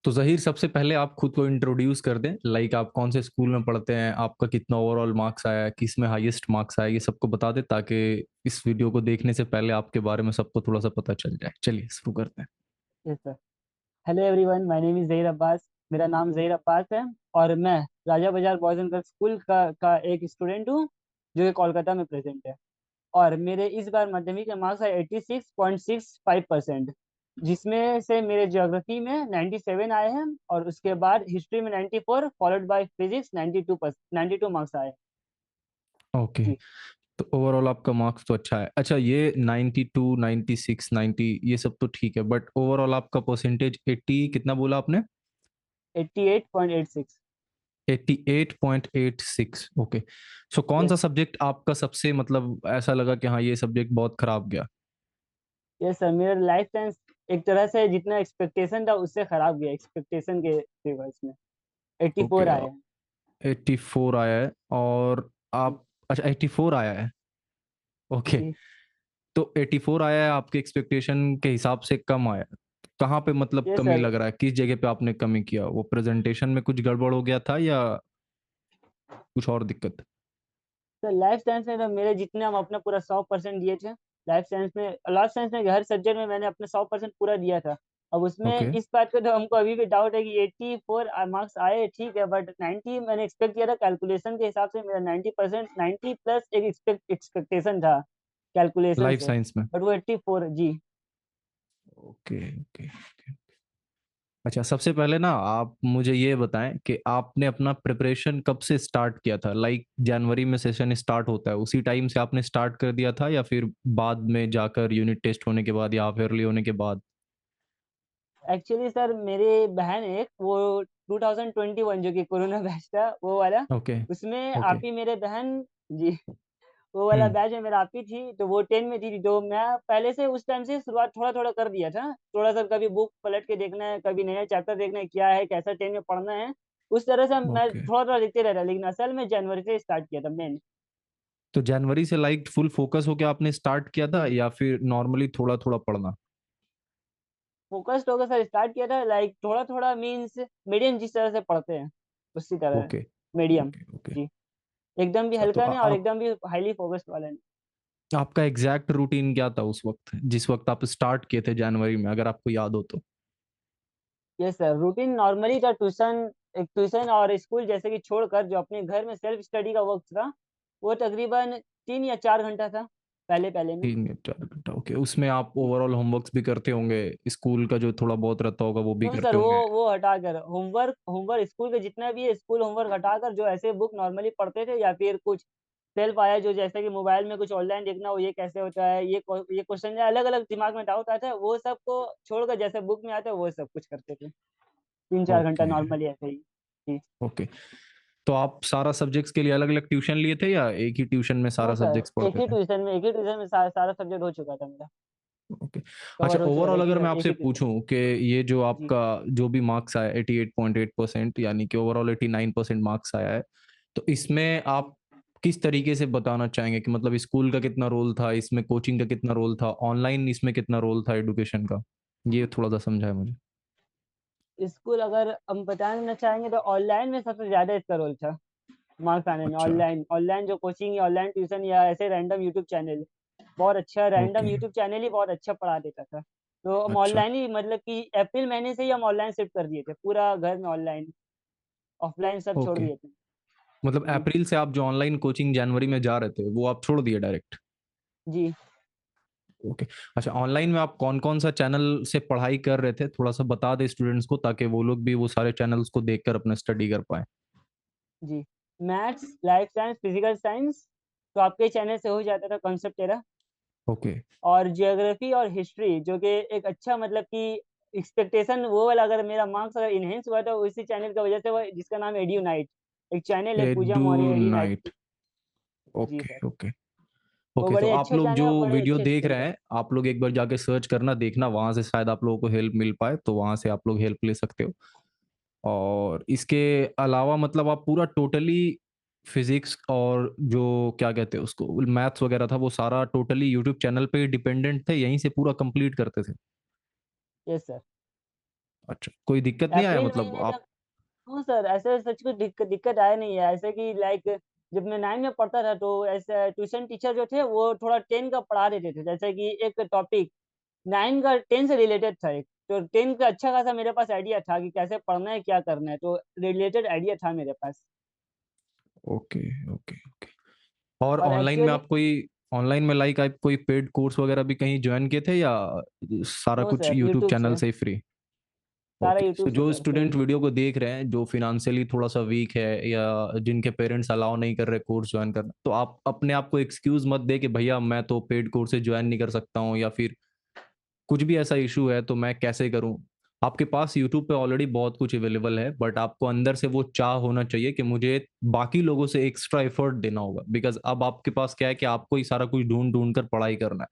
तो ज़हीर, सबसे पहले आप खुद को इंट्रोड्यूस कर दें, लाइक आप कौन से स्कूल में पढ़ते हैं, आपका कितना ओवरऑल मार्क्स आया है, किस में हाईएस्ट मार्क्स आया, ये सबको बता दें ताकि इस वीडियो को देखने से पहले आपके बारे में सबको थोड़ा-सा पता चल जाए। चलिए शुरू करते हैं। Yes sir. Hello everyone, my name is Zaheer Abbas. मेरा नाम ज़हीर अब्बास है और मैं राजा बाज़ार बॉयज़ एंड गर्ल्स स्कूल का एक स्टूडेंट हूँ जो कि कोलकाता में प्रेजेंट है। और मेरे इस बार माध्यमिक के मार्क्स आए 86.65%, जिसमें से मेरे ज्योग्राफी में 97 आए हैं और उसके बाद हिस्ट्री में 94 फॉलोड बाय फिजिक्स 92 मार्क्स आए। ओके, जी। तो ओवरऑल आपका मार्क्स तो अच्छा है। अच्छा, ये 92, 96, 90 ये सब तो ठीक है, बट ओवरऑल आपका परसेंटेज 80 कितना बोला आपने? 88.86। 88.86। ओके। So yes. कौन-सा सब्जेक्ट आपका सबसे मतलब ऐसा लगा कि हाँ, ये सब्जेक्ट बहुत खराब गया? यस सर, मेरा लाइफ साइंस एक तरह से जितना एक्सपेक्टेशन था उससे खराब गया, एक्सपेक्टेशन के रिवर्स में। ओके, 84 आए हैं। 84 आया है और जी। आप अच्छा 84 आया है, ओके। जी। तो 84 आया है आपके एक्सपेक्टेशन के हिसाब से कम आया है। कहाँ पे मतलब ये कमी सर। लग रहा है? किस जगह पे आपने कमी किया? वो प्रेज़ेंटेशन में कुछ गड़बड़ हो गया था या कुछ और दिक्कत? सर लाइफ साइंस में तो मेरे जितने हम अपना पूरा 100% दिए थे। लाइफ साइंस में हर सब्जेक्ट में मैंने अपना 100% पूरा दिया था। अब उसमें ओके, इस बात का तो हमको अभी भी डाउट है कि 84 मार्क्स आए ठीक है, बट 90 मैंने एक्सपेक्ट किया था। कैलकुलेशन के हिसाब से मेरा 90%, 90 प्लस एक एक्सपेक्टेशन था कैलकुलेशन लाइफ़ से। साइंस में। बट वो 84। जी। Okay, okay, okay. अच्छा, सबसे पहले ना आप मुझे ये बताएँ कि आपने अपना प्रिपरेशन कब से स्टार्ट किया था? लाइक जनवरी में सेशन स्टार्ट होता है, उसी टाइम से आपने स्टार्ट कर दिया था या फिर बाद में जाकर यूनिट टेस्ट होने के बाद या हाफ ईयरली होने के बाद? एक्चुअली सर मेरी बहन एक वो 2021 जो कि कोरोना बैच था वो वाला, ओके, उसमें ओके। आप ही मेरे बहन। जी। वो वाला हुँ, बैच में मेरा आप ही थी, तो वो 10 में थी, तो मैं पहले से उस टाइम से शुरुआत थोड़ा थोड़ा कर दिया था। थोड़ा सा कभी बुक पलट के देखना है, कभी नया चैप्टर देखना है, क्या है कैसा 10 में पढ़ना है। उस तरह से मैं ओके। थोड़ा थोड़ा देखते रहता, लेकिन असल में जनवरी से स्टार्ट किया था मैंने। तो जनवरी से लाइक फुल फ़ोकस होके आपने स्टार्ट किया था या फिर नॉर्मली थोड़ा-थोड़ा पढ़ना? फोकस्ड होकर सर स्टार्ट किया था, लाइक थोड़ा थोड़ा मीन्स मीडियम जिस तरह से पढ़ते हैं उसी तरह। Okay, medium. Okay, okay. जी। एकदम भी अच्छा, तो हल्का नहीं और आप एकदम भी हाईली फोकस्ड वाला नहीं। आपका एग्ज़ैक्ट रूटीन क्या था उस वक़्त, जिस वक़्त आप स्टार्ट किए थे जनवरी में, अगर आपको याद हो तो? यस सर, रूटीन नॉर्मली था। ट्यूशन और स्कूल जैसे कि छोड़कर जो अपने घर में सेल्फ स्टडी का वक़्त था, वो तकरीबन 3 या 4 घंटा था, पहले-पहले में। 3 या 4 घंटा, ओके। उसमें आप ओवरऑल होमवर्क्स भी करते होंगे, स्कूल का जो थोड़ा बहुत रहता होगा वो भी नो सर, करते वो होंगे? वो हटाकर होमवर्क होमवर्क स्कूल का जितना भी है, स्कूल होमवर्क हटाकर जो ऐसे बुक नॉर्मली पढ़ते थे, या फिर कुछ सेल्फ आया जो जैसे कि मोबाइल में कुछ ऑनलाइन देखना हो, ये कैसे होता है, ये क्वेश्चन अलग-अलग दिमाग में डाउट आता है, वो सब को छोड़कर जैसे बुक में आता है वो सब कुछ करते थे। 3-4 घंटा ओके, नॉर्मली ऐसे ही। जी। ओके। तो आप सारा सब्जेक्ट्स के लिए अलग-अलग ट्यूशन लिए थे या एक ही ट्यूशन में नो सारा सर, सब्जेक्ट्स पढ़ते थे? एक ही ट्यूशन में सारा सब्जेक्ट हो चुका था मेरा। ओके। अच्छा, कवर हो चुका था ओवरऑल अगर मैं एक आपसे ही ट्यूशन में। पूछूँ कि ये जो जी। आपका जो भी मार्क्स आया 88.8% यानी कि ओवरऑल 89% मार्क्स आया है, तो इसमें आप किस तरीके से बताना चाहेंगे कि मतलब स्कूल का कितना रोल था, इसमें कोचिंग का कितना रोल था, ऑनलाइन इसमें कितना रोल था एजुकेशन का? ये थोड़ा-सा समझाएँ मुझे। स्कूल अगर हम बताना चाहेंगे तो ऑनलाइन में सबसे ज़्यादा इसका रोल था, मार्क्स आने में। अच्छा, ऑनलाइन ऑनलाइन जो कोचिंग या ऑनलाइन ट्यूशन या ऐसे रैंडम यूट्यूब चैनल, बहुत अच्छा रैंडम ओके, यूट्यूब चैनल ही बहुत अच्छा पढ़ा देता था। तो हम अच्छा, ऑनलाइन ही मतलब कि अप्रैल महीने से ही हम ऑनलाइन शिफ्ट कर दिए थे, पूरा घर में ऑनलाइन, ऑफलाइन सब छोड़ ओके। दिए थे। मतलब जी। अप्रैल से आप जो ऑनलाइन कोचिंग जनवरी में जा रहे थे, वो आप छोड़ दिए डायरेक्ट? जी। ओके। अच्छा, ऑनलाइन में आप कौन-कौन सा चैनल से पढ़ाई कर रहे थे? थोड़ा-सा बता दें स्टूडेंट्स को ताकि वो लोग भी वो सारे चैनल्स को देखकर अपना स्टडी कर पाएँ। जी। Maths, life science, physical science तो आपके चैनल से हो जाता था, कॉन्सेप्ट एरा। ओके। और ज्योग्राफी और हिस्ट्री जो कि एक अच्छा मतलब कि एक्सपेक्टेशन वो वाला, अगर मेरा मार्क्स अगर एनहांस हुआ तो उसी चैनल की वजह से, वो जिसका नाम है एड्यू नाइट। एक चैनल है Pooja edu Maurya, edu night night. की। जी ओके, सर। ओके। वो ओके, तो बड़े आप अच्छे लोग चैनल जो और बड़े वीडियो अच्छे देख स्टडी रहे करते हैं, आप लोग एक बार जाके सर्च करना, देखना, वहाँ से शायद आप लोगों को हेल्प मिल पाए, तो वहाँ से आप लोग हेल्प ले सकते हो। और इसके अलावा मतलब आप पूरा टोटली फिज़िक्स और जो क्या कहते हैं उसको मैथ्स वगैरह था, वो सारा टोटली यूट्यूब चैनल पे ही डिपेंडेंट थे, यहीं से पूरा कंप्लीट करते थे? हैं। Yes sir. अच्छा, कोई दिक्कत नहीं आया अप्रैल मतलब महीने आप? तक। नो सर, ऐसे सच कुछ दिक्कत आया नहीं है। ऐसे कि लाइक जब मैं 9 में पढ़ता था तो ऐसे ट्यूशन टीचर जो थे वो थोड़ा 10 का पढ़ा देते थे। जैसे कि एक टॉपिक 9 का 10 से रिलेटेड था एक, तो 10 का अच्छा खासा मेरे पास आइडिया था कि कैसे पढ़ना है क्या करना है, तो रिलेटेड आइडिया था मेरे पास। Okay, okay, okay. और और ऑनलाइन में एक्चुअली आप कोई ऑनलाइन में लाइक आप कोई पेड कोर्स वगैरह भी कहीं जॉइन किए थे या सारा नो कुछ सर, यूट्यूब यूट्यूब चैनल से। से ही फ्री? सारा ओके, यूट्यूब तो से जो सर, फ्री। स्टूडेंट वीडियो को देख रहे हैं जो फिनेंशियली थोड़ा सा वीक है या जिनके पेरेंट्स अलाउ नहीं कर रहे कोर्स ज्वाइन करना, तो आप अपने आप को एक्सक्यूज मत दे कि भैया मैं तो पेड कोर्स से ज्वाइन नहीं कर सकता हूँ या फिर कुछ भी ऐसा इशू है तो मैं कैसे करूँ। आपके पास यूट्यूब पे ऑलरेडी बहुत कुछ अवेलेबल है, बट आपको अंदर से वो चाह होना चाहिए कि मुझे बाकी लोगों से एक्स्ट्रा एफर्ट देना होगा, बिकॉज अब आपके पास क्या है कि आपको ही सारा कुछ ढूंढ ढूंढ कर पढ़ाई करना है।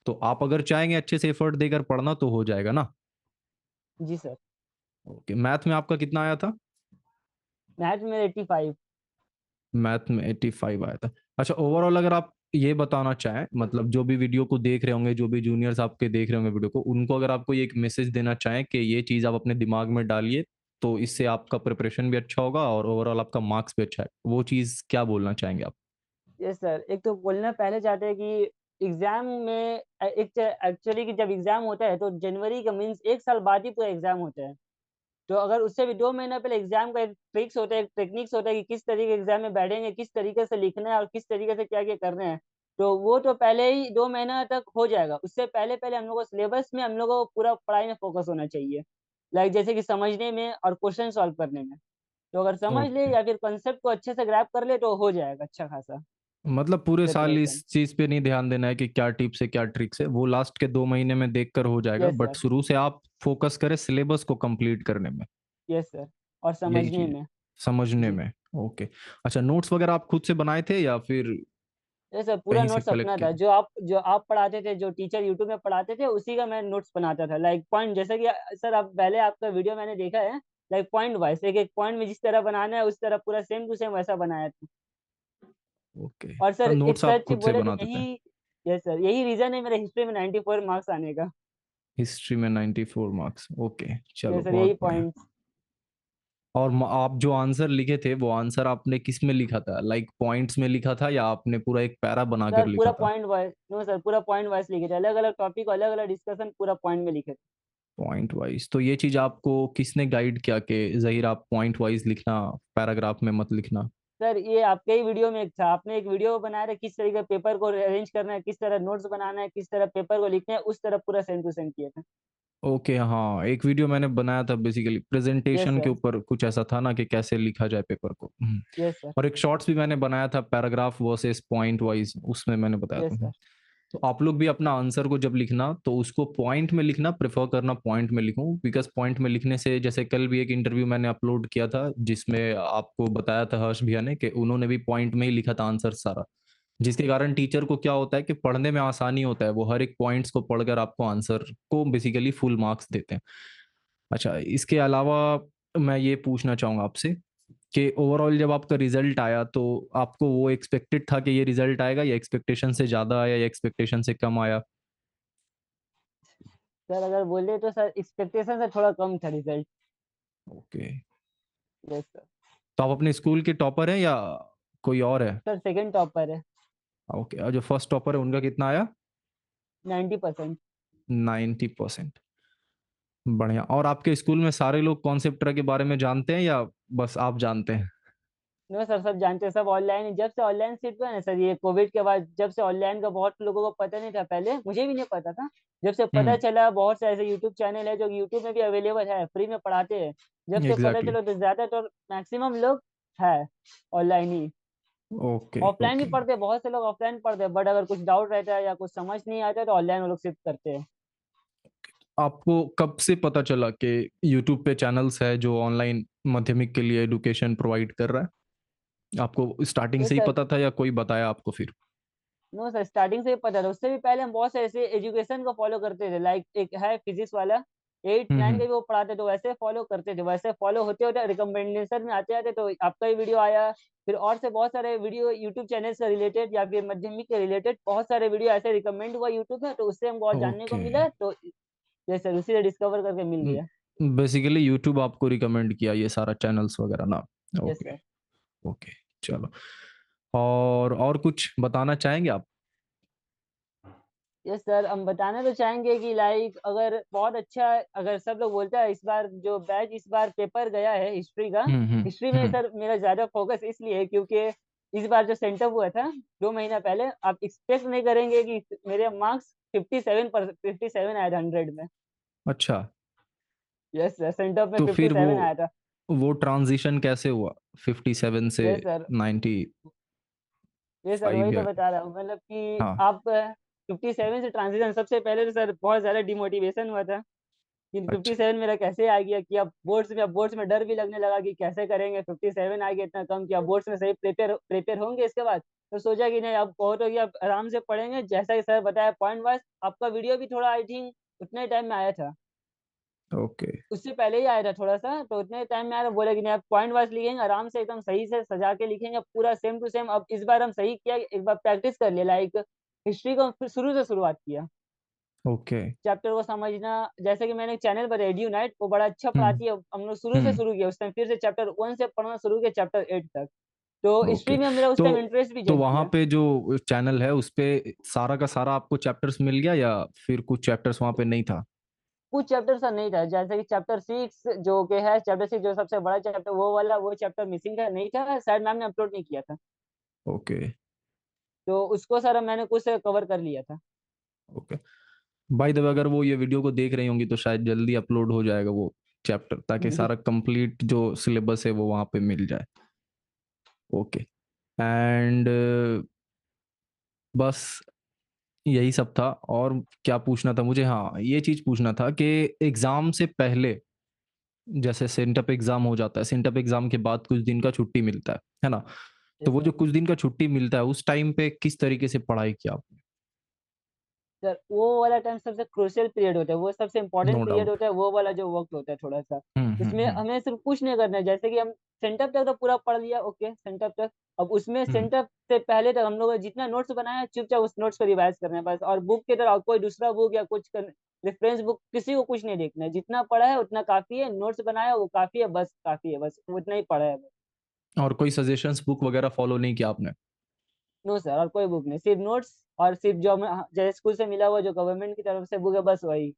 तो आप अगर चाहेंगे अच्छे से एफर्ट देकर पढ़ना तो हो जाएगा ना। जी सर। ओके, मैथ में आपका कितना आया था? मैथ में 85। मैथ में 85 आया था। अच्छा, ओवरऑल अगर आप ये बताना चाहें, मतलब जो भी वीडियो को देख रहे होंगे, जो भी जूनियर्स आपके देख रहे होंगे वीडियो को, उनको अगर आप कोई एक मैसेज देना चाहें कि ये चीज़ आप अपने दिमाग में डालिए, तो इससे आपका प्रिपरेशन भी अच्छा होगा और ओवरऑल आपका मार्क्स भी अच्छा है, वो चीज़ क्या बोलना चाहेंगे आप? यस सर, एक तो बोलना पहले चाहते हैं कि एग्जाम में एक एक्चुअली कि जब एग्जाम होता है तो जनवरी का मीन्स एक साल बाद ही पूरा एग्जाम होता है। तो अगर उससे भी 2 महीना पहले एग्जाम का एक ट्रिक्स होता है, एक टेक्निक्स होता है कि किस तरीके एग्जाम में बैठेंगे, किस तरीके से लिखना है और किस तरीके से क्या क्या करना है। तो वो तो पहले ही 2 महीना तक हो जाएगा। उससे पहले पहले हम लोग को सिलेबस में हम लोग को पूरा पढ़ाई में फोकस होना चाहिए। लाइक जैसे कि समझने में और क्वेश्चन सॉल्व करने में। तो अगर समझ ले ओके, या फिर कंसेप्ट को अच्छे से ग्रैब कर ले तो हो जाएगा अच्छा खासा मतलब पूरे साल प्रिपरेशन। इस चीज़ पे नहीं ध्यान देना है कि क्या टिप्स है क्या ट्रिक्स है, वो लास्ट के 2 महीने में देख कर हो जाएगा, यस बट सर। शुरू से आप फोकस करें सिलेबस को कंप्लीट करने में। Yes sir. और यही समझने चीज़ में। समझने जी। में। ओके। अच्छा, नोट्स वगैरह आप खुद से बनाए थे या फिर यस सर, पूरा कहीं से नोट्स कलेक्ट अपना किए था। थे? जो आप पढ़ाते थे, जो टीचर यूट्यूब में पढ़ाते थे उसी का मैं नोट्स बनाता था। लाइक पॉइंट जैसे कि सर आप पहले आपका वीडियो मैंने देखा है। लाइक पॉइंट वाइज एक एक पॉइंट में जिस तरह बनाना है उस तरह पूरा सेम टू सेम वैसा बनाया था। ओके, और सर तो एक नोट्स आप सच खुद से बोले तो बनाते थे? यही। यस सर, यही रीजन है मेरे हिस्ट्री में 94 मार्क्स आने का। हिस्ट्री में 94 मार्क्स, ओके, चलो यस सर, यही बहुत बढ़िया। पॉइंट। और आप जो आंसर लिखे थे वो आंसर आपने किस में लिखा था, लाइक पॉइंट्स में लिखा था या आपने पूरा एक पैरा बनाकर सर पूरा लिखा था? पॉइंट वाइज, नो सर, पूरा पॉइंट वाइज लिखे थे। अलग अलग टॉपिक, अलग अलग डिस्कशन, पूरा पॉइंट में लिखे थे। पॉइंट वाइज, तो ये चीज आपको किसने गाइड किया कि जहीर आप पॉइंट वाइज लिखना, पैराग्राफ में मत लिखना? सर ये आपके ही वीडियो में एक था, आपने एक वीडियो बनाया था किस तरीके पेपर को अरेंज करना है, किस तरह नोट्स बनाना है, किस तरह पेपर को लिखना है, उस तरह पूरा सेम टू सेम किया था। ओके, हाँ, एक वीडियो मैंने बनाया था बेसिकली यस प्रेजेंटेशन के सर। ऊपर, कुछ ऐसा था ना कि कैसे लिखा जाए पेपर को। Yes sir. और एक शॉर्ट्स भी मैंने बनाया था पैराग्राफ वर्सेस पॉइंट वाइज, उसमें मैंने बताया यस था। सर। तो आप लोग भी अपना आंसर को जब लिखना तो उसको पॉइंट में लिखना, प्रेफर करना पॉइंट में लिखूं, बिकॉज पॉइंट में लिखने से, जैसे कल भी एक इंटरव्यू मैंने अपलोड किया था जिसमें आपको बताया था हर्ष भैया ने कि उन्होंने भी पॉइंट में ही लिखा था आंसर सारा, जिसके कारण टीचर को क्या होता है कि पढ़ने में आसानी होता है, वो हर एक पॉइंट्स को पढ़कर आपको आंसर को बेसिकली फुल मार्क्स देते हैं। अच्छा, इसके अलावा मैं ये पूछना चाहूंगा आपसे कि ओवरऑल जब आपका रिजल्ट आया तो आपको वो एक्सपेक्टेड था कि ये रिजल्ट आएगा, या एक्सपेक्टेशन से ज्यादा आया या एक्सपेक्टेशन से कम आया? सर अगर बोले तो सर एक्सपेक्टेशन से थोड़ा कम था रिजल्ट। Okay, yes sir. तो आप अपने स्कूल के टॉपर हैं या कोई और है? सर सेकंड टॉपर है। ओके, और जो फर्स्ट टॉपर है उनका कितना आया? 90%। 90%। बढ़िया। और आपके स्कूल में सारे लोग कॉन्सेप्ट के बारे में जानते हैं या बस आप जानते हैं? नो सर, सब जानते हैं, सब ऑनलाइन। जब से ऑनलाइन सीट हुआ है ना सर, ये कोविड के बाद जब से ऑनलाइन का बहुत लोगों को पता नहीं था, पहले मुझे भी नहीं पता था। जब से पता हम्म, चला, बहुत से ऐसे यूट्यूब चैनल है जो यूट्यूब में भी अवेलेबल है, फ्री में पढ़ाते हैं। जब से पता एग्जैक्टली। चला तो ज्यादातर मैक्सिमम लोग है ऑनलाइन ही। ओके, ऑफलाइन भी ओके। पढ़ते हैं, बहुत से लोग ऑफलाइन पढ़ते हैं, बट अगर कुछ डाउट रहता है या कुछ समझ नहीं आता है तो ऑनलाइन वो लोग शिफ्ट करते हैं। आपको कब से पता चला कि यूट्यूब पे चैनल्स है जो ऑनलाइन माध्यमिक के लिए एडुकेशन प्रोवाइड कर रहा है? आपको स्टार्टिंग ये से ही सर। पता था या कोई बताया आपको फिर? नो सर, स्टार्टिंग से ही पता था। उससे भी पहले हम बहुत से ऐसे एजुकेशन को फॉलो करते थे। लाइक एक है फिजिक्स वाला, 8 9 हम्म। के भी वो पढ़ाते, तो वैसे फॉलो करते थे। वैसे फॉलो होते होते रिकमेंडेशन में आते आते तो आपका ही वीडियो आया। फिर और से बहुत सारे वीडियो यूट्यूब चैनल से रिलेटेड या फिर माध्यमिक के रिलेटेड बहुत सारे वीडियो ऐसे रिकमेंड हुआ यूट्यूब में, तो उससे हमको और जानने को ओके। मिला। तो ये सर उसी से डिस्कवर करके मिल गया। बेसिकली यूट्यूब आपको रिकमेंड किया ये सारा चैनल्स वगैरह ना? Yes okay, sir. ओके, चलो। और कुछ बताना चाहेंगे आप? यस सर, हम बताना तो चाहेंगे कि लाइक अगर बहुत अच्छा, अगर सब लोग बोलते हैं इस बार जो बैच इस बार पेपर गया है हिस्ट्री का, हुँ, हुँ, हिस्ट्री में हुँ। सर मेरा ज़्यादा फोकस इसलिए है क्योंकि इस बार जो सेंटर हुआ था 2 महीना पहले, आप एक्सपेक्ट नहीं करेंगे कि मेरे मार्क्स 57 आए थे 100 में। अच्छा, यस सर, सेंटर में तो फिर 57 आया था। वो ट्रांज़िशन कैसे हुआ? 57 से यस सर। 95 ये सर वही तो या बता रहा हूँ, मतलब कि हाँ, आप 57 से ट्रांजिशन, सबसे पहले तो सर बहुत ज़्यादा डिमोटिवेशन हुआ था कि अच्छा, 57 मेरा कैसे आ गया, कि अब बोर्ड्स में डर भी लगने लगा कि कैसे करेंगे, 57 आ गया इतना कम, कि अब बोर्ड्स में सही प्रिपेयर प्रिपेयर होंगे इसके बाद। तो सोचा कि नहीं, अब बहुत हो गया, अब आराम से पढ़ेंगे, जैसा कि सर बताया पॉइंट वाइज। आपका वीडियो भी थोड़ा आई थिंक उतने टाइम में आया था, ओके, उससे पहले ही आया था थोड़ा सा, तो उतने टाइम में आया था, बोले कि नहीं आप पॉइंट वाइज लिखेंगे, आराम से एकदम सही से सजा के लिखेंगे पूरा सेम टू सेम। अब इस बार हम सही किया, एक बार प्रैक्टिस कर लिया, लाइक हिस्ट्री को फिर शुरू से शुरुआत किया, ओके। चैप्टर को समझना। जैसे कि मैंने एक चैनल पर रेडियो नाइट, वो बड़ा अच्छा हुँ, पढ़ाती है, हम लोग शुरू से हुँ, शुरू किया उस टाइम, फिर से चैप्टर 1 से पढ़ना शुरू किया चैप्टर 8 तक। तो ओके। हिस्ट्री में मेरा उस तो टाइम इंटरेस्ट भी तो जग वहाँ गया। पे जो चैनल है उसपे सारा का सारा आपको चैप्टर्स मिल गया या फिर कुछ चैप्टर्स वहाँ पे नहीं था? कुछ चैप्टर सा नहीं था, जैसे कि चैप्टर 6 जो कि है, चैप्टर 6 जो सबसे बड़ा चैप्टर, वो वाला वो चैप्टर मिसिंग था, नहीं था शायद, मैम ने अपलोड नहीं किया था। ओके, तो उसको सर मैंने कुछ कवर कर लिया था। ओके। बाय द वे अगर वो ये वीडियो को देख रही होंगी तो शायद जल्दी अपलोड हो जाएगा वो चैप्टर ताकि जी। सारा कंप्लीट जो सिलेबस है वो वहाँ पे मिल जाए। ओके। एंड बस यही सब था और क्या पूछना था मुझे? हाँ, ये चीज़ पूछना था कि एग्ज़ाम से पहले जैसे सेंटअप एग्ज़ाम हो जाता है, सेंटअप एग्ज़ाम के बाद कुछ दिन का छुट्टी मिलता है ना? तो यस वो सर। जो कुछ दिन का छुट्टी मिलता है उस टाइम पे किस तरीके से पढ़ाई किया आपने? सर वो वाला टाइम सबसे क्रूशियल पीरियड होता है, वो सबसे नो इंपॉर्टेंट पीरियड डाउट। होता है, वो वाला जो वक्त होता है थोड़ा सा। हुँ, हुँ, उसमें हुँ। हमें सिर्फ कुछ नहीं करना है, जैसे कि हम सेंटअप तक तो पूरा पढ़ लिया, ओके सेंटअप तक। अब उसमें हुँ, सेंटअप से पहले तक हम लोग ने जितना नोट्स बनाया है, चुपचाप उस नोट्स को रिवाइज करना है बस, और बुक की तरह कोई दूसरा बुक या कुछ रेफरेंस बुक किसी को कुछ नहीं देखना है, जितना पढ़ा है उतना काफी है, नोट्स बनाया वो काफी है, बस काफी है, बस उतना ही पढ़ा है बस। और कोई सजेशंस बुक वगैरह फॉलो नहीं किया आपने? नो सर, और कोई बुक नहीं, सिर्फ नोट्स, और सिर्फ जो हमें जैसे स्कूल से मिला हुआ जो गवर्नमेंट की तरफ से बुक है, बस वही।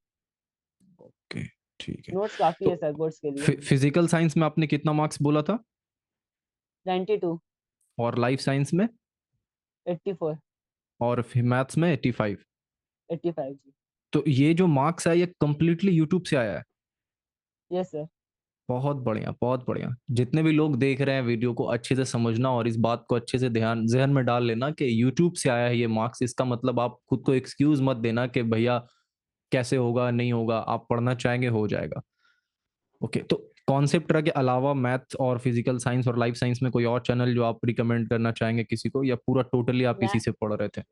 ओके, ठीक है। नोट्स काफी तो है सर बोर्ड्स के लिए। फिजिकल साइंस में आपने कितना मार्क्स बोला था? 92। और लाइफ साइंस में? 84। और मैथ्स में 85? 85 जी। तो ये जो मार्क्स है ये कंप्लीटली यूट्यूब से आया है? Yes sir. बहुत बढ़िया, बहुत बढ़िया। जितने भी लोग देख रहे हैं वीडियो को अच्छे से समझना और इस बात को अच्छे से ध्यान ज़हन में डाल लेना कि यूट्यूब से आया है ये मार्क्स। इसका मतलब आप खुद को एक्सक्यूज़ मत देना कि भैया कैसे होगा, नहीं होगा। आप पढ़ना चाहेंगे, हो जाएगा। ओके, तो कॉन्सेप्ट के अलावा मैथ्स और फिजिकल साइंस और लाइफ साइंस में कोई और चैनल जो आप रिकमेंड करना चाहेंगे किसी को या पूरा टोटली आप मैं इसी से पढ़ रहे थे?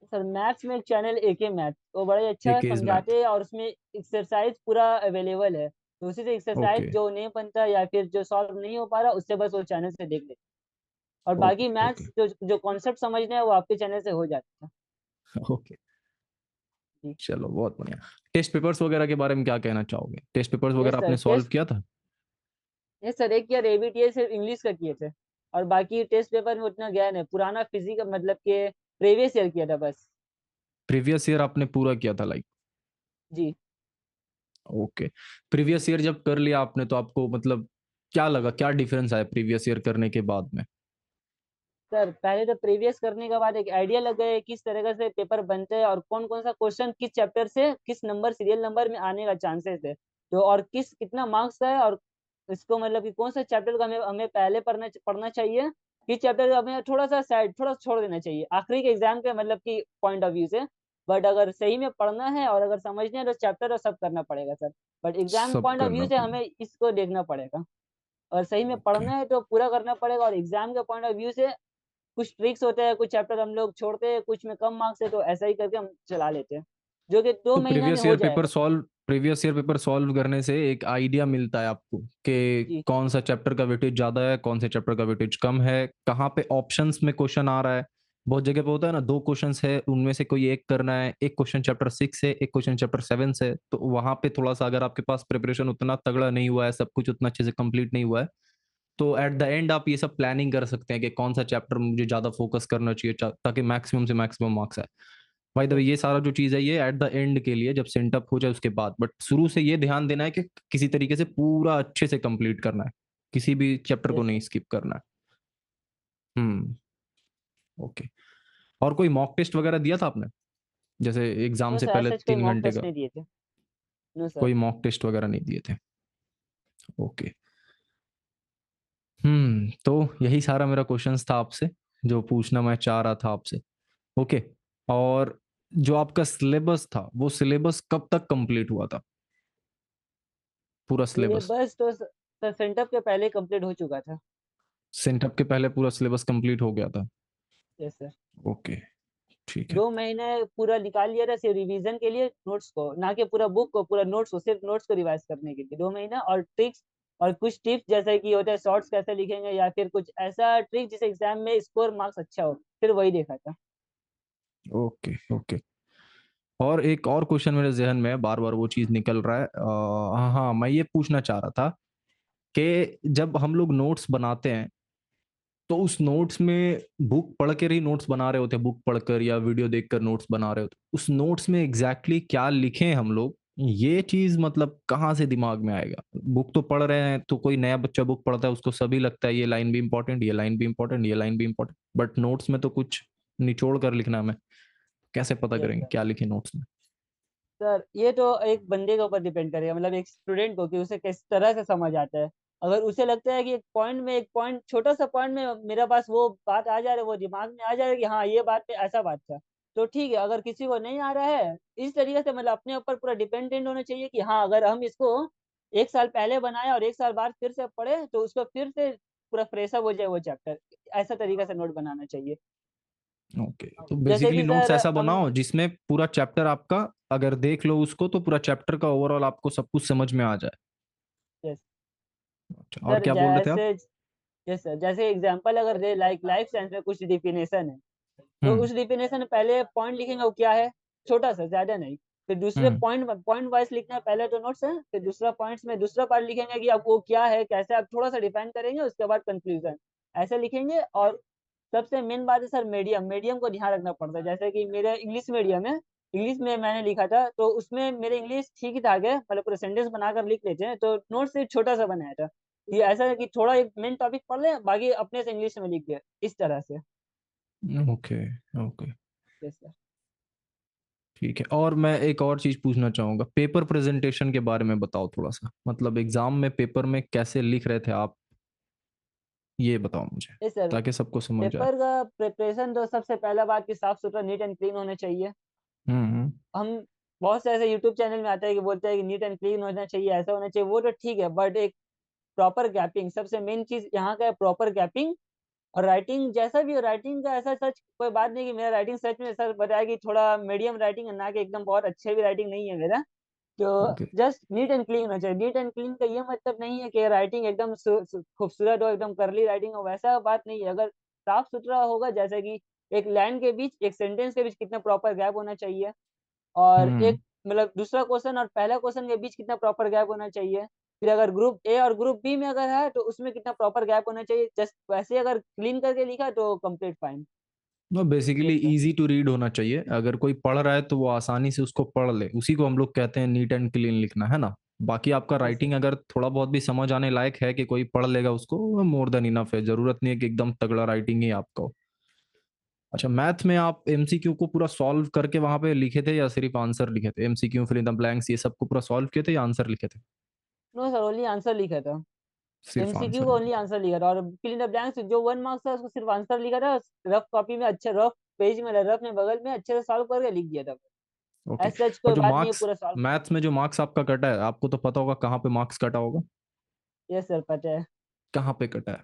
सर मैथ्स में एक चैनल एके मैथ, वो बड़ा ही अच्छा एकेज़ मैथ। समझाते हैं, और उसमें एक्सरसाइज पूरा अवेलेबल है, तो उसी से एक्सरसाइज ओके, जो नहीं बनता या फिर जो सॉल्व नहीं हो पा रहा, उससे बस वो चैनल से देख ले। और ओके, बाकी ओके, मैथ्स जो जो कॉन्सेप्ट समझने हैं वो आपके चैनल से हो जाता है। ओके। जी। चलो बहुत बढ़िया। टेस्ट पेपर्स वगैरह के बारे में क्या कहना चाहोगे? टेस्ट पेपर्स यस वगैरह सर। आपने सॉल्व किया था? यस सर, एक ईयर एबीटीएस सिर्फ इंग्लिश का किए थे, और बाकी टेस्ट पेपर में उतना ज्ञान है, पुराना फिजिक्स मतलब के प्रीवियस ईयर किया था बस। प्रीवियस ईयर आपने पूरा किया था लाइक? जी। ओके। प्रीवियस ईयर जब कर लिया आपने तो आपको मतलब क्या लगा? क्या डिफरेंस आया प्रीवियस ईयर करने के बाद में? सर पहले तो प्रीवियस करने के बाद एक आइडिया लग गया है किस तरीके से पेपर बनते हैं, और कौन कौन सा क्वेश्चन किस चैप्टर से किस नंबर सीरियल नंबर में आने का चांसेस है, तो और किस कितना मार्क्स है, और इसको मतलब कि कौन सा चैप्टर का हमें हमें पहले पढ़ना पढ़ना चाहिए, किस चैप्टर का हमें थोड़ा सा साइड थोड़ा छोड़ देना चाहिए आखिरी के एग्जाम के मतलब की पॉइंट ऑफ व्यू से। बट अगर सही में पढ़ना है और अगर समझना है तो चैप्टर और सब करना पड़ेगा सर, बट एग्जाम सब पॉइंट ऑफ व्यू करना से पड़ेगा। हमें इसको देखना पड़ेगा, और सही में ओके। पढ़ना है तो पूरा करना पड़ेगा, और एग्जाम के पॉइंट ऑफ व्यू से कुछ ट्रिक्स होते हैं, कुछ चैप्टर हम लोग छोड़ते हैं, कुछ में कम मार्क्स है, तो ऐसा ही करके हम चला लेते हैं, जो कि दो तो महीना में हो जाएगा। प्रीवियस ईयर पेपर सॉल्व करने से एक आइडिया मिलता है आपको कि जी। कौन सा चैप्टर का वेटेज ज्यादा है, कौन से चैप्टर का वेटेज कम है, कहाँ पे ऑप्शंस में क्वेश्चन आ रहा है, बहुत जगह पे होता है ना, 2 क्वेश्चंस है, उनमें से कोई एक करना है, एक क्वेश्चन चैप्टर 6 से, एक क्वेश्चन चैप्टर 7 से, तो वहां पे थोड़ा-सा अगर आपके पास प्रिपरेशन उतना तगड़ा नहीं हुआ है, सब कुछ उतना अच्छे से कंप्लीट नहीं हुआ है, तो एट द एंड आप ये सब प्लानिंग कर सकते हैं कि कौन-सा चैप्टर मुझे ज़्यादा फोकस करना चाहिए ताकि मैक्सिमम से मैक्सिमम मार्क्स आए। बाय द वे यस ये सारा जो चीज़ है ये एट द एंड के लिए जब सेंट अप हो जाए उसके बाद, बट शुरू से ये ध्यान देना है कि किसी तरीके से पूरा अच्छे से कंप्लीट करना है। किसी भी चैप्टर को यस नहीं सर। स्किप करना है। हुँ, ओके। और कोई मॉक टेस्ट वगैरह दिया था आपने? जैसे एग्ज़ाम नो से सर, पहले ऐसा कोई 3 मॉक घंटे टेस्ट का, नहीं दिए थे। No sir. कोई मॉक टेस्ट वगैरह नहीं दिए थे। ओके। तो यही सारा मेरा क्वेश्चन्स था आपसे, जो पूछना मैं चाह रहा था आपसे। ओके। और जो आपका सिलेबस था, वो सिलेबस कब तक कंप्लीट हुआ था? पूरा सिलेबस? सिलेबस तो सर सेंटअप के पहले कंप्लीट हो चुका था। सेंटअप के पहले पूरा सिलेबस कंप्लीट हो गया था। Yes sir. ओके, ठीक है। 2 महीने पूरा निकाल लिया था सिर्फ रिवीजन के लिए नोट्स को, ना कि पूरा बुक को, पूरा नोट्स को, सिर्फ नोट्स को रिवाइज करने के लिए 2 महीना, और ट्रिक्स और कुछ टिप्स जैसे कि होता है शॉर्ट्स कैसे लिखेंगे, या फिर कुछ ऐसा ट्रिक जिस एग्जाम में स्कोर मार्क्स अच्छा हो, फिर वही देखा था। Okay, okay. और एक और क्वेश्चन मेरे ज़हन में है, बार-बार वो चीज़ निकल रहा है। हाँ, हाँ, मैं ये पूछना चाह रहा था कि जब हम लोग नोट्स बनाते हैं, तो उस नोट्स में बुक पढ़ कर ही नोट्स बना रहे होते हैं, बुक पढ़कर या वीडियो देखकर नोट्स बना रहे होते हैं। उस नोट्स में एग्ज़ैक्टली क्या लिखें हम लोग, ये चीज़ मतलब कहाँ से दिमाग में आएगा? बुक तो पढ़ रहे हैं, तो कोई नया बच्चा बुक पढ़ता है, उसको सभी लगता है ये लाइन भी इम्पोर्टेंट, ये लाइन भी इम्पोर्टेंट, ये लाइन भी इम्पोर्टेंट, बट नोट्स में तो कुछ निचोड़ कर लिखना है हमें। कैसे पता यस करेंगे सर। क्या लिखें नोट्स में? सर ये तो एक बंदे के ऊपर डिपेंड करेगा, मतलब एक स्टूडेंट को, कि उसे किस तरह से समझ आता है। अगर उसे लगता है कि एक पॉइंट, छोटा सा पॉइंट में मेरे पास वो बात आ जा रहा है, वो दिमाग में आ जा रहा है कि हाँ ये बात पे ऐसा बात था, तो ठीक है। अगर किसी को नहीं आ रहा है, इस तरीके से मतलब अपने ऊपर पूरा डिपेंडेंट होना चाहिए कि हाँ अगर हम इसको 1 साल पहले बनाए और 1 साल बाद फिर से पढ़े, तो उसको फिर से पूरा फ्रेशअप हो जाए वो चैप्टर। ऐसा तरीका से नोट बनाना चाहिए। ओके, तो जैसे बेसिकली कि नोट्स सर ऐसा हम। बनाओ जिसमें पूरा चैप्टर आपका, अगर देख लो उसको तो पूरा चैप्टर का ओवरऑल आपको सब कुछ समझ में आ जाए। यस अच्छा, और सर। क्या बोल रहे थे आप? जैसे यस सर, जैसे एग्जांपल अगर दे, लाइफ साइंस में कुछ डिफिनेशन है, तो हुँ, उस डिफिनेशन में पहले पॉइंट लिखेंगे वो क्या है, छोटा सा, ज्यादा नहीं। फिर दूसरे हुँ, पॉइंट वाइज लिखना है, पहले तो नोट्स है, फिर दूसरा पॉइंट्स में दूसरा पार्ट लिखेंगे कि अब वो क्या है, कैसे, आप थोड़ा सा डिफाइन करेंगे, उसके बाद कंक्लूजन ऐसे लिखेंगे। और सबसे मेन बात है सर, मीडियम मीडियम को ध्यान रखना पड़ता है। जैसे कि मेरा इंग्लिश मीडियम है, इंग्लिश में मैंने लिखा था, तो उसमें मेरे इंग्लिश ठीक ही ठाक है, मतलब पूरे सेंटेंस बनाकर लिख लेते हैं, तो नोट सिर्फ छोटा सा बनाया था। ये ऐसा है कि थोड़ा एक मेन टॉपिक पढ़ ले, बाकी अपने से इंग्लिश में लिख गए, इस तरह से। Okay, okay, yes sir. ठीक है। और मैं एक और चीज़ पूछना चाहूँगा, पेपर प्रेज़ेंटेशन के बारे में बताओ थोड़ा-सा। मतलब एग्ज़ाम में पेपर में कैसे लिख रहे थे आप? ये बताओ मुझे, यस सर। ताकि सबको समझ जाए। पेपर का प्रिपरेशन तो सबसे पहला बात कि साफ सुथरा, नीट एंड क्लीन होना चाहिए। हुँ, हुँ, हम बहुत से ऐसे यूट्यूब चैनल में आता है कि बोलते हैं कि नीट एंड क्लीन होना चाहिए, ऐसा होना चाहिए, वो तो ठीक है, बट एक प्रॉपर गैपिंग, सबसे मेन चीज यहाँ का है, प्रॉपर गैपिंग। और राइटिंग जैसा भी हो, राइटिंग का ऐसा सच कोई बात नहीं कि मेरा राइटिंग सच में सर बताया कि थोड़ा मीडियम राइटिंग है, ना कि एकदम बहुत अच्छे भी राइटिंग नहीं है मेरा। तो okay. Just neat and clean होना चाहिए। नीट एंड क्लीन का ये मतलब नहीं है कि राइटिंग एकदम खूबसूरत हो, एकदम करली राइटिंग हो, वैसा बात नहीं है। अगर साफ सुथरा होगा, जैसे कि एक लाइन के बीच, एक सेंटेंस के बीच कितना प्रॉपर गैप होना चाहिए, और हुँ, एक मतलब दूसरा क्वेश्चन और पहला क्वेश्चन के बीच कितना प्रॉपर गैप होना चाहिए। फिर अगर ग्रुप ए और ग्रुप बी में अगर है, तो उसमें कितना प्रॉपर गैप होना चाहिए। जस्ट वैसे अगर क्लीन करके लिखा तो complete fine. Basically yes sir. Easy to read होना चाहिए। अगर कोई पढ़ रहा है तो वो आसानी से उसको पढ़ ले। उसी को हम लोग कहते हैं नीट एंड क्लीन लिखना, है ना? बाकी आपका यस सर। राइटिंग अगर थोड़ा बहुत भी समझ आने लायक है कि कोई पढ़ लेगा उसको, मोर देन इनफ है। ज़रूरत नहीं है कि एकदम तगड़ा राइटिंग ही आपका हो। अच्छा, मैथ में आप एमसीक्यू को पूरा सॉल्व करके वहाँ पे लिखे थे या सिर्फ़ आंसर लिखे थे? MCQ, fill in the blanks ये सब को पूरा सॉल्व किए थे या आंसर लिखे थे? नो सर, ओनली आंसर लिखा था। सिर्फ़ एमसीक्यू आंसर का लिखे ओनली थे। आंसर लिखा था, और फिल इन द ब्लैंक्स जो 1 मार्क्स था उसको सिर्फ आंसर लिखा था। रफ कॉपी में, अच्छा रफ पेज में, रफ में बगल में अच्छे से सॉल्व करके लिख दिया था। ओके। ऐसा सच और कोई जो बात नहीं है, मार्क्स पूरा सॉल्व। मैथ्स में जो मार्क्स आपका कटा है, आपको तो पता होगा कहाँ पे मार्क्स कटा होगा? यस सर, पता है। कहाँ पे कटा है?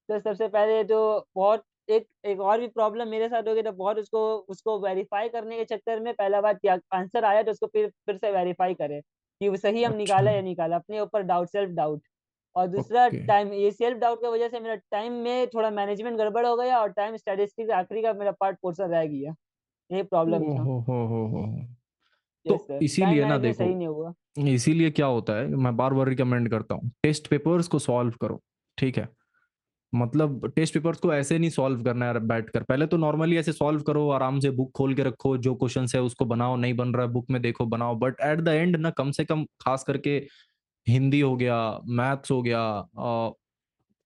तो सबसे पहले तो बहुत एक एक और भी प्रॉब्लम मेरे साथ हो गई, तो बहुत उसको उसको वेरीफाई करने के चक्कर में, पहला बात क्या आंसर आया, तो उसको फिर से वेरीफाई करे कि वो सही हम अच्छा। निकाला या निकाला, अपने ऊपर डाउट, सेल्फ डाउट। और दूसरा ओके टाइम, ये सेल्फ डाउट की वजह से मेरा टाइम में थोड़ा मैनेजमेंट गड़बड़ हो गया और टाइम स्टैटिस्टिक्स आखिरी का मेरा पार्ट पोर्शन रह गया। ये प्रॉब्लम ओ था। हो तो यस सर, टाइम इसीलिए ना मैनेजमेंट देखो, सही नहीं हुआ। इसीलिए क्या होता है, मैं बार बार रिकमेंड करता हूँ, टेस्ट पेपर्स को सॉल्व करो। ठीक है, मतलब टेस्ट पेपर्स को ऐसे नहीं सॉल्व करना है बैठ कर, पहले तो नॉर्मली ऐसे सॉल्व करो, आराम से बुक खोल के रखो, जो क्वेश्चन है उसको बनाओ, नहीं बन रहा है बुक में देखो बनाओ, बट एट द एंड ना कम से कम, खास करके हिंदी हो गया, मैथ्स हो गया,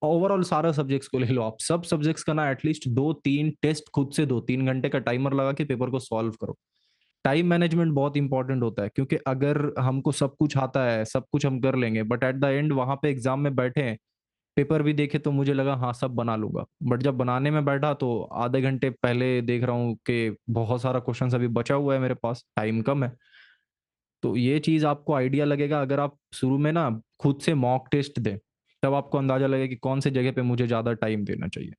ओवरऑल सारा सब्जेक्ट्स को ले लो आप, सब सब्जेक्ट्स का ना एटलीस्ट 2-3 टेस्ट खुद से 2-3 घंटे का टाइमर लगा के पेपर को सॉल्व करो। टाइम मैनेजमेंट बहुत इंपॉर्टेंट होता है, क्योंकि अगर हमको सब कुछ आता है, सब कुछ हम कर लेंगे, बट एट द एंड वहां पे एग्जाम में बैठे हैं, पेपर भी देखे तो मुझे लगा हाँ सब बना लूंगा, बट जब बनाने में बैठा तो आधे घंटे पहले देख रहा हूँ कि बहुत सारा क्वेश्चन अभी बचा हुआ है, मेरे पास टाइम कम है। तो ये चीज आपको आइडिया लगेगा अगर आप शुरू में ना खुद से मॉक टेस्ट दें, तब आपको अंदाजा लगेगा कि कौन से जगह पे मुझे ज्यादा टाइम देना चाहिए।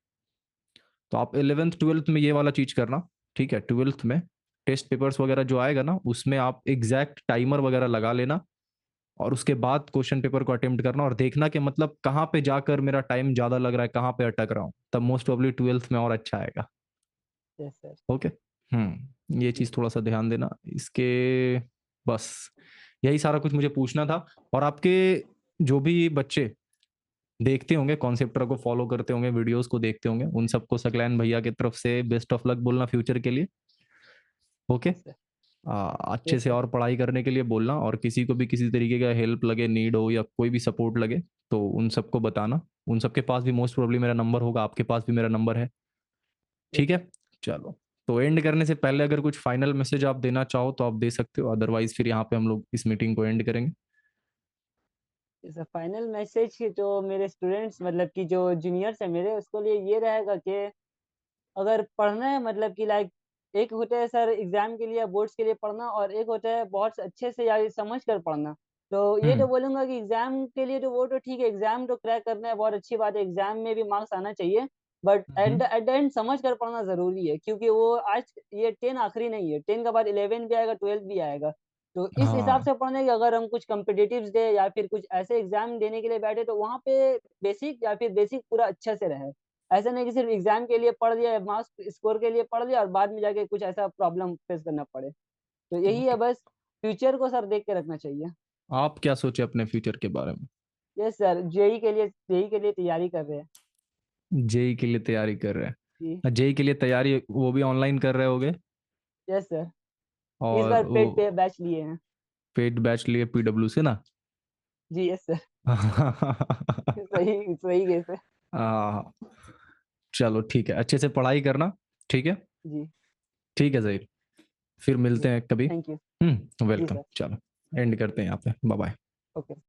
तो आप 11th 12th में ये वाला चीज करना। ठीक है, 12th में टेस्ट पेपर्स वगैरह जो आएगा ना, उसमें आप एग्जैक्ट टाइमर वगैरह लगा लेना, और उसके बाद क्वेश्चन पेपर को अटेम्प्ट करना और देखना कि मतलब कहाँ पे जाकर मेरा टाइम ज्यादा लग रहा है, कहाँ पे अटक रहा हूँ, तब मोस्ट प्रोबेबली 12th में और अच्छा आएगा। Yes sir. ओके। ये जी। चीज थोड़ा सा ध्यान देना इसके। बस यही सारा कुछ मुझे पूछना था। और आपके जो भी बच्चे देखते होंगे, कॉन्सेप्टर को फॉलो करते होंगे, वीडियोस को देखते होंगे, उन सबको सकलैन भैया की तरफ से बेस्ट ऑफ लक बोलना फ्यूचर के लिए। ओके। Yes sir. अच्छे यस से सर। और पढ़ाई करने के लिए बोलना, और किसी को भी किसी तरीके का हेल्प लगे, नीड हो या कोई भी सपोर्ट लगे, तो उन सबको बताना। उन सबके पास भी मोस्ट प्रोबेबली मेरा नंबर होगा, आपके पास भी मेरा नंबर है। यस ठीक है। सर। चलो, तो एंड करने से पहले अगर कुछ फाइनल मैसेज आप देना चाहो तो आप दे सकते हो, अदरवाइज फिर यहाँ पे हम लोग इस मीटिंग को एंड करेंगे। सर फाइनल मैसेज जो मेरे स्टूडेंट्स मतलब कि जो जूनियर्स है मेरे, उसको लिए ये रहेगा कि अगर पढ़ना है मतलब कि लाइक, एक होता है सर एग्जाम के लिए बोर्ड्स के लिए पढ़ना, और एक होता है बहुत अच्छे से या समझ कर पढ़ना। तो ये तो हम्म बोलूंगा कि एग्जाम के लिए तो वो तो ठीक है, एग्जाम तो क्रैक करना है, बहुत अच्छी बात है, एग्जाम में भी मार्क्स आना चाहिए। But at hmm. At the end समझ कर पढ़ना जरूरी है, क्योंकि वो आज ये 10 आखिरी नहीं है, 10 के बाद 11 भी आएगा, 12 भी आएगा। तो इस हिसाब हाँ। से पढ़ने की, अगर हम कुछ कम्पिटिटिव्स दे या फिर कुछ ऐसे एग्जाम देने के लिए बैठे, तो वहाँ पे बेसिक या फिर बेसिक पूरा अच्छे से रहे। ऐसा नहीं कि सिर्फ एग्जाम के लिए पढ़ लिया, मार्क्स स्कोर के लिए पढ़ लिया और बाद में जाके कुछ ऐसा प्रॉब्लम फेस करना पड़े। तो यही है ओके, बस, फ्यूचर को सर देख के रखना चाहिए। आप क्या सोचे अपने फ्यूचर के बारे में? यस सर, जेई के लिए तैयारी कर रहे हैं। जेई के लिए तैयारी कर रहे जी। हैं? जेई के लिए तैयारी वो भी ऑनलाइन कर रहे होगे? Yes sir. इस और बार पेड वो पे बैच लिए हैं। पेड बैच लिए पीडब्ल्यू से ना? जी यस सर। सही सही गए सर। हाँ, चलो ठीक है, अच्छे से पढ़ाई करना। ठीक है। जी। ठीक है जहीर, फिर जी। मिलते हैं कभी। Thank you. जी वेलकम, सर। चलो एंड करते हैं यहाँ पे, बाय बाय। ओके।